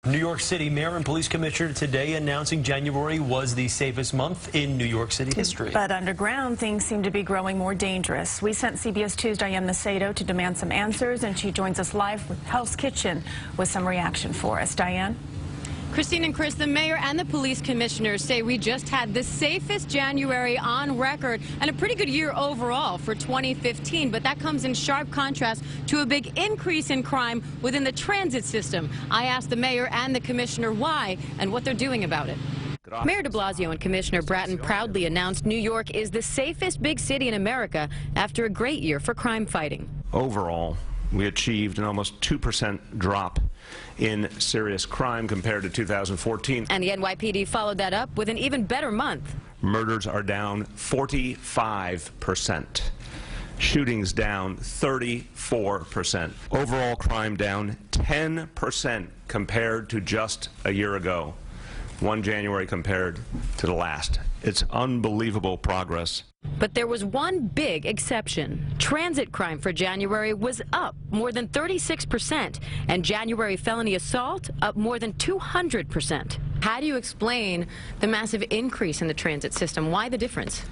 New York City Mayor and Police Commissioner today announcing January was the safest month in New York City history. But underground, things seem to be growing more dangerous. We sent CBS 2's Diane Macedo to demand some answers, and she joins us live with Hell's Kitchen with some reaction for us. Diane? Christine and Chris, the mayor and the police commissioners say we just had the safest January on record and a pretty good year overall for 2015. But that comes in sharp contrast to a big increase in crime within the transit system. I asked the mayor and the commissioner why and what they're doing about it. Mayor de Blasio and Commissioner Bratton proudly announced New York is the safest big city in America after a great year for crime fighting. Overall, we achieved an almost 2% drop in serious crime compared to 2014. And the NYPD followed that up with an even better month. Murders are down 45%. Shootings down 34%. Overall crime down 10% compared to just a year ago. 1 January compared to the last. It's unbelievable progress. But there was one big exception. Transit crime for January was up more than 36%, and January felony assault up more than 200%. How do you explain the massive increase in the transit system? Why the difference?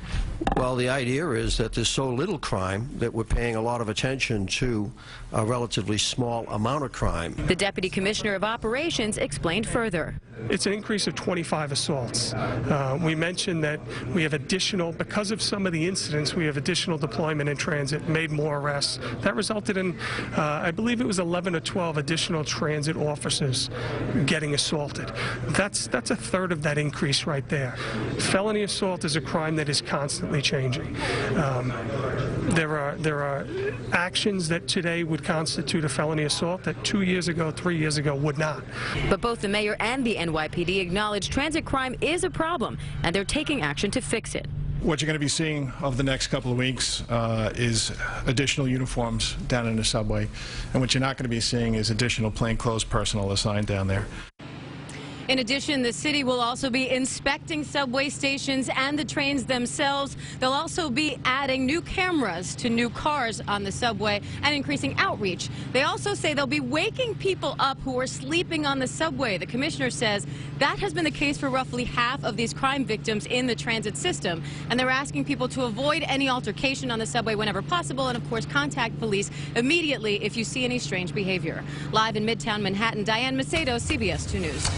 Well, the idea is that there's so little crime that we're paying a lot of attention to a relatively small amount of crime. The Deputy Commissioner of Operations explained further. It's an increase of 25 assaults. We mentioned that we have additional, because of some of the incidents, we have additional deployment in transit, made more arrests. That resulted in, I believe it was 11 or 12 additional transit officers getting assaulted. That's a third of that increase right there. Felony assault is a crime that is constantly changing. There are actions that today would constitute a felony assault that 2 years ago, 3 years ago would not. But both the mayor and the NYPD acknowledge transit crime is a problem, and they're taking action to fix it. What you're going to be seeing over the next couple of weeks is additional uniforms down in the subway, and what you're not going to be seeing is additional plainclothes personnel assigned down there. In addition, the city will also be inspecting subway stations and the trains themselves. They'll also be adding new cameras to new cars on the subway and increasing outreach. They also say they'll be waking people up who are sleeping on the subway. The commissioner says that has been the case for roughly half of these crime victims in the transit system. And they're asking people to avoid any altercation on the subway whenever possible and, of course, contact police immediately if you see any strange behavior. Live in Midtown Manhattan, Diane Macedo, CBS 2 News.